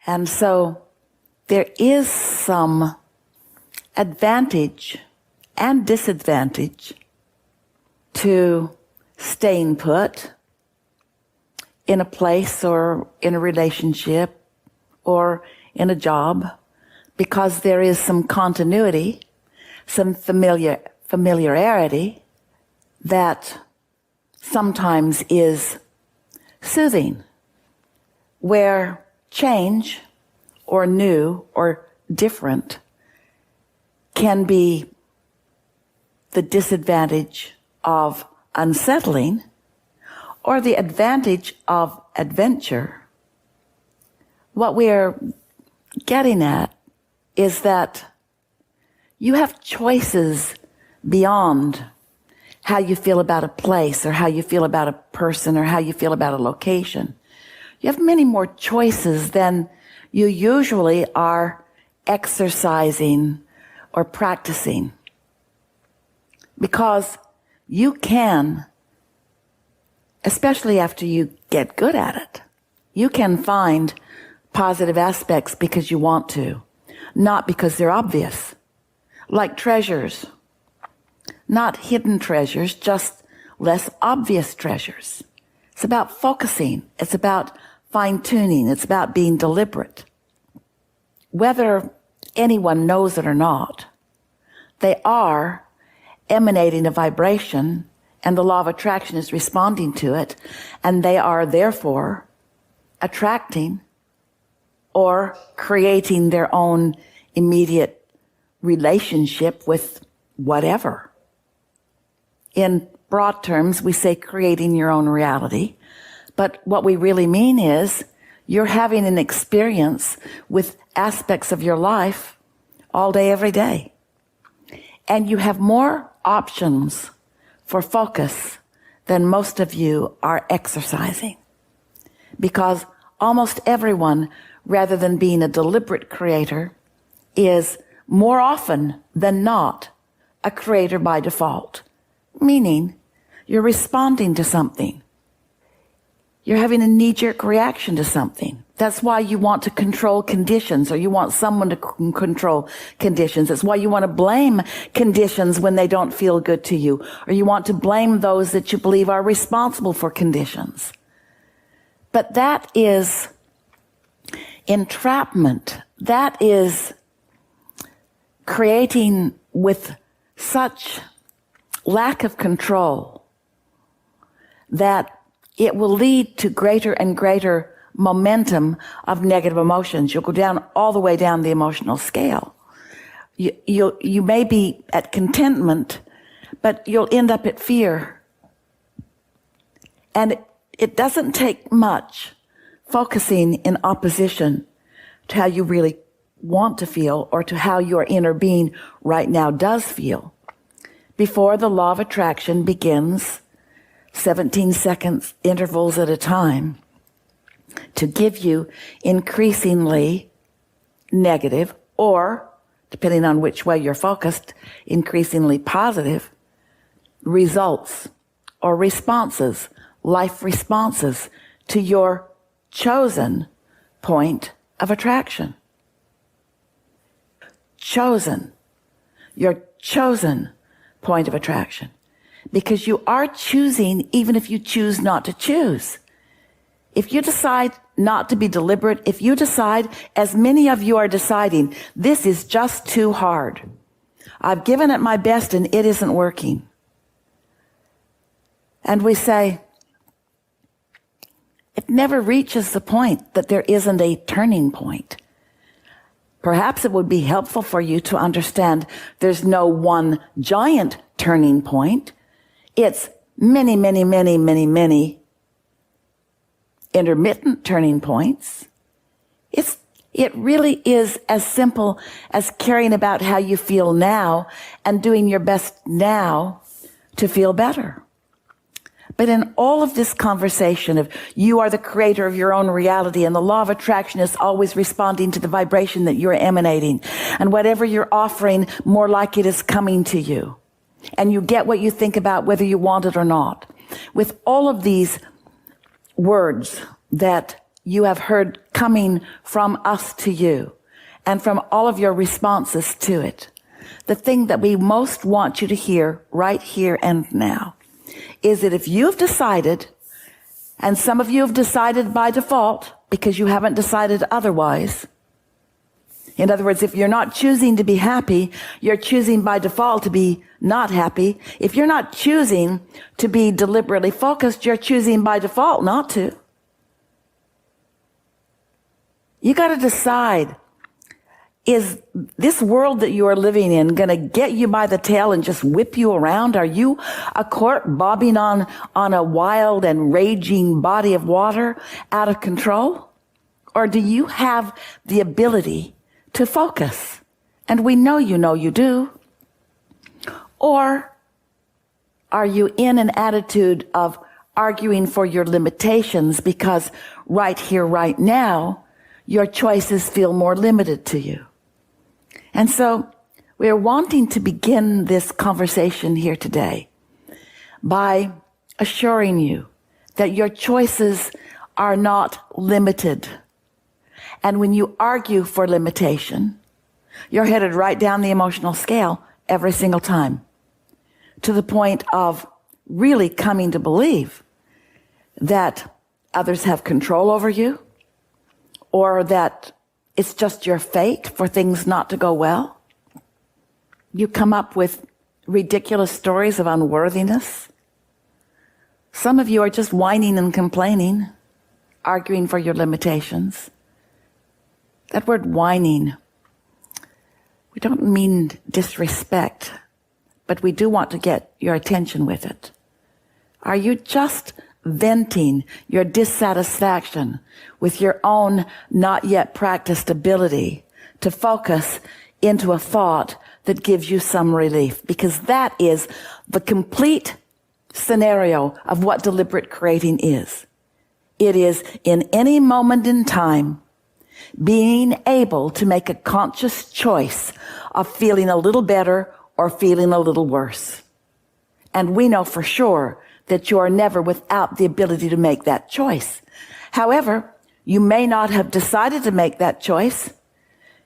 And so there is some advantage and disadvantage to staying put in a place or in a relationship or in a job, because there is some continuity, some familiarity that sometimes is soothing, where change or new or different can be the disadvantage of unsettling or the advantage of adventure. What we're getting at is that you have choices beyond how you feel about a place or how you feel about a person or how you feel about a location. You have many more choices than you usually are exercising or practicing, because you can, especially after you get good at it, you can find positive aspects because you want to, not because they're obvious. Like treasures. Not hidden treasures, just less obvious treasures. It's about focusing. It's about fine-tuning. It's about being deliberate. Whether anyone knows it or not, they are emanating a vibration, and the law of attraction is responding to it, and they are therefore attracting or creating their own immediate relationship with whatever. In broad terms, we say creating your own reality, but what we really mean is you're having an experience with aspects of your life all day, every day. And you have more options for focus than most of you are exercising. Because almost everyone, rather than being a deliberate creator, is more often than not a creator by default. Meaning, you're responding to something. You're having a knee-jerk reaction to something. That's why you want to control conditions, or you want someone to control conditions. That's why you want to blame conditions when they don't feel good to you, or you want to blame those that you believe are responsible for conditions. But that is entrapment. That is creating with such lack of control that it will lead to greater and greater momentum of negative emotions. You'll go down all the way down the emotional scale. You may be at contentment, but you'll end up at fear. And it doesn't take much focusing in opposition to how you really want to feel or to how your inner being right now does feel before the law of attraction begins 17 seconds intervals at a time to give you increasingly negative, or depending on which way you're focused, increasingly positive results or responses, life responses to your chosen point of attraction. Chosen. Your chosen point of attraction. Because you are choosing even if you choose not to choose. If you decide not to be deliberate, if you decide, as many of you are deciding, this is just too hard. I've given it my best and it isn't working. And we say, it never reaches the point that there isn't a turning point. Perhaps it would be helpful for you to understand there's no one giant turning point. It's many, many, many, many, many intermittent turning points. It really is as simple as caring about how you feel now and doing your best now to feel better. But in all of this conversation of you are the creator of your own reality, and the law of attraction is always responding to the vibration that you're emanating, and whatever you're offering, more like it is coming to you. And you get what you think about whether you want it or not. With all of these words that you have heard coming from us to you and from all of your responses to it. The thing that we most want you to hear right here and now is that if you've decided, and some of you have decided by default because you haven't decided otherwise. In other words, if you're not choosing to be happy, you're choosing by default to be not happy. If you're not choosing to be deliberately focused, you're choosing by default not to. You got to decide, is this world that you are living in going to get you by the tail and just whip you around? Are you a cork bobbing on a wild and raging body of water out of control? Or do you have the ability to focus? And we know you do. Or are you in an attitude of arguing for your limitations because right here, right now, your choices feel more limited to you? And so we're wanting to begin this conversation here today by assuring you that your choices are not limited. And when you argue for limitation, you're headed right down the emotional scale every single time, to the point of really coming to believe that others have control over you, or that it's just your fate for things not to go well. You come up with ridiculous stories of unworthiness. Some of you are just whining and complaining, arguing for your limitations. That word whining, we don't mean disrespect, but we do want to get your attention with it. Are you just venting your dissatisfaction with your own not yet practiced ability to focus into a thought that gives you some relief? Because that is the complete scenario of what deliberate creating is. It is in any moment in time being able to make a conscious choice of feeling a little better or feeling a little worse. And we know for sure that you are never without the ability to make that choice. However, you may not have decided to make that choice.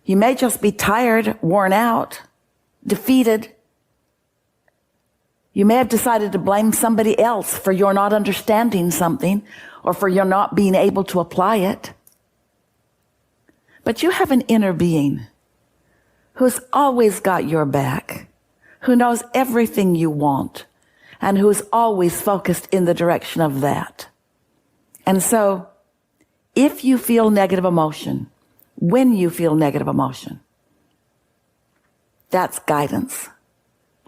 You may just be tired, worn out, defeated. You may have decided to blame somebody else for your not understanding something or for your not being able to apply it. But you have an inner being who's always got your back, who knows everything you want, and who's always focused in the direction of that. And so, if you feel negative emotion, when you feel negative emotion, that's guidance,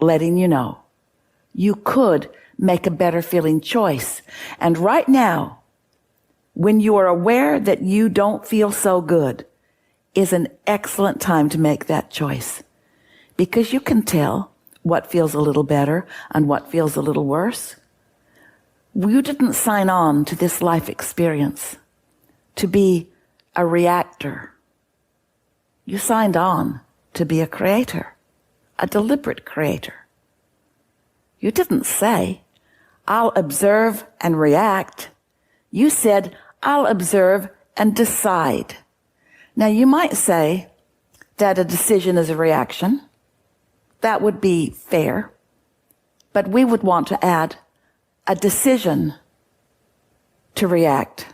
letting you know you could make a better feeling choice. And right now, when you are aware that you don't feel so good, is an excellent time to make that choice, because you can tell what feels a little better and what feels a little worse. You didn't sign on to this life experience to be a reactor. You signed on to be a creator, a deliberate creator. You didn't say, I'll observe and react. You said, I'll observe and decide. Now, you might say that a decision is a reaction. That would be fair. But we would want to add a decision to react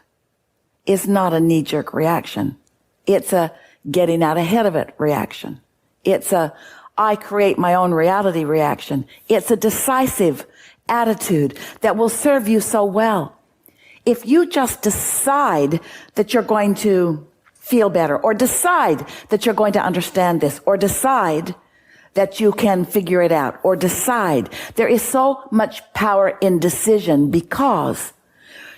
is not a knee-jerk reaction. It's a getting out ahead of it reaction. It's a I create my own reality reaction. It's a decisive attitude that will serve you so well. If you just decide that you're going to feel better, or decide that you're going to understand this, or decide that you can figure it out, or decide. There is so much power in decision because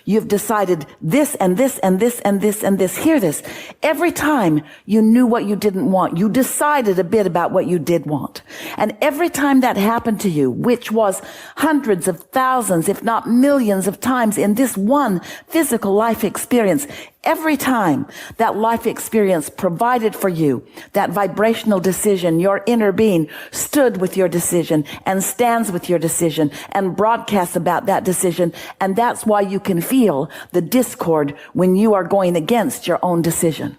you've decided this and this and this and this and this. Hear this. Every time you knew what you didn't want, you decided a bit about what you did want. And every time that happened to you, which was hundreds of thousands, if not millions of times in this one physical life experience, every time that life experience provided for you that vibrational decision, your inner being stood with your decision and stands with your decision and broadcasts about that decision. And that's why you can feel the discord when you are going against your own decision.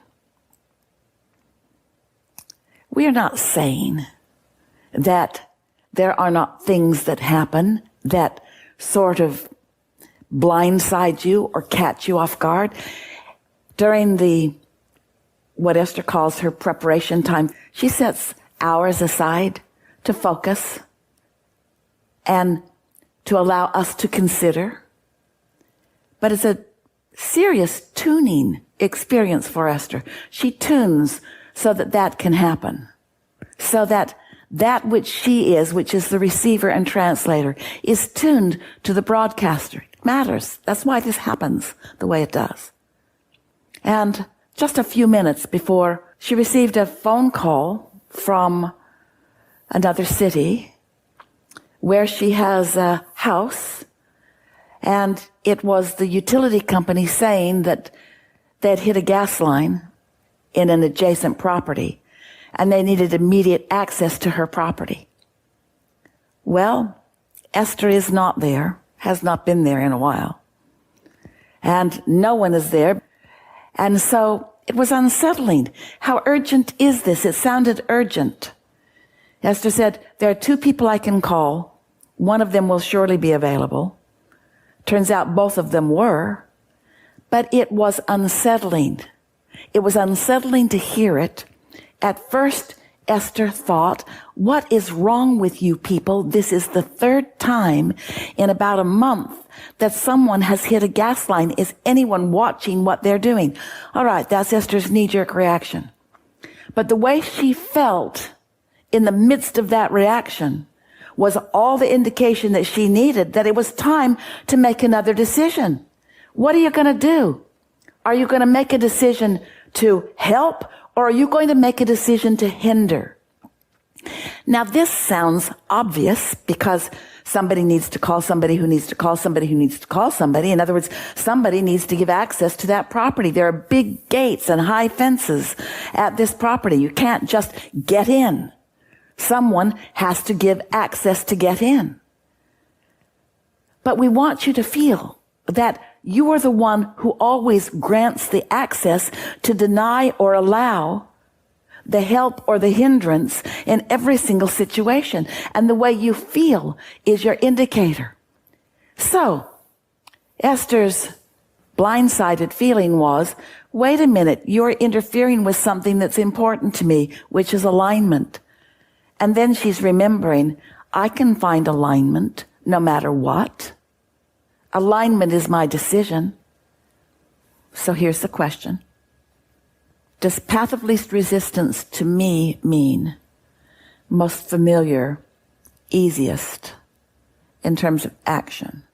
We are not saying that there are not things that happen that sort of blindside you or catch you off guard. During what Esther calls her preparation time, she sets hours aside to focus and to allow us to consider. But it's a serious tuning experience for Esther. She tunes so that that can happen, so that which she is, which is the receiver and translator, is tuned to the broadcaster. It matters. That's why this happens the way it does. And just a few minutes before, she received a phone call from another city where she has a house, and it was the utility company saying that they'd hit a gas line in an adjacent property, and they needed immediate access to her property. Well, Esther is not there, has not been there in a while, and no one is there. And so it was unsettling. How urgent is this? It sounded urgent. Esther said, there are 2 people I can call. One of them will surely be available. Turns out both of them were, but it was unsettling. It was unsettling to hear it. At first, Esther thought, what is wrong with you people? This is the 3rd time in about a month that someone has hit a gas line. Is anyone watching what they're doing? All right, that's Esther's knee-jerk reaction. But the way she felt in the midst of that reaction was all the indication that she needed that it was time to make another decision. What are you going to do? Are you going to make a decision to help, or are you going to make a decision to hinder? Now, this sounds obvious because somebody needs to call somebody who needs to call somebody who needs to call somebody. In other words, somebody needs to give access to that property. There are big gates and high fences at this property. You can't just get in. Someone has to give access to get in. But we want you to feel that you are the one who always grants the access to deny or allow the help or the hindrance in every single situation. And the way you feel is your indicator. So, Esther's blindsided feeling was, wait a minute, you're interfering with something that's important to me, which is alignment. And then she's remembering, I can find alignment no matter what. Alignment is my decision. So here's the question. Does path of least resistance to me mean most familiar, easiest in terms of action?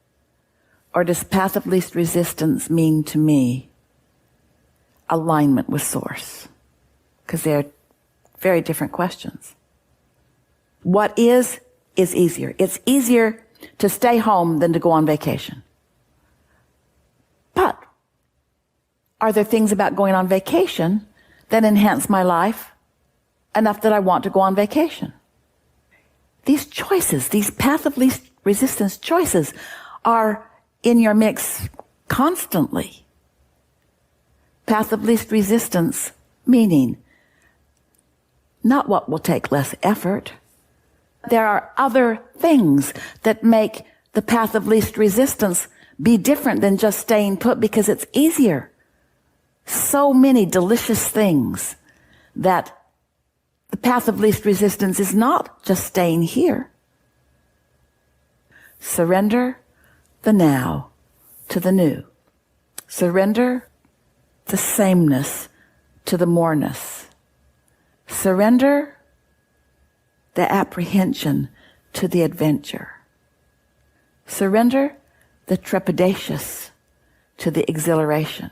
Or does path of least resistance mean to me alignment with source? Because they're very different questions. What is easier. It's easier to stay home than to go on vacation. But are there things about going on vacation that enhance my life enough that I want to go on vacation? These choices, these path of least resistance choices, are in your mix constantly. Path of least resistance, meaning not what will take less effort. There are other things that make the path of least resistance be different than just staying put because it's easier. So many delicious things that the path of least resistance is not just staying here. Surrender the now to the new. Surrender the sameness to the moreness. Surrender the apprehension to the adventure. Surrender the trepidatious to the exhilaration.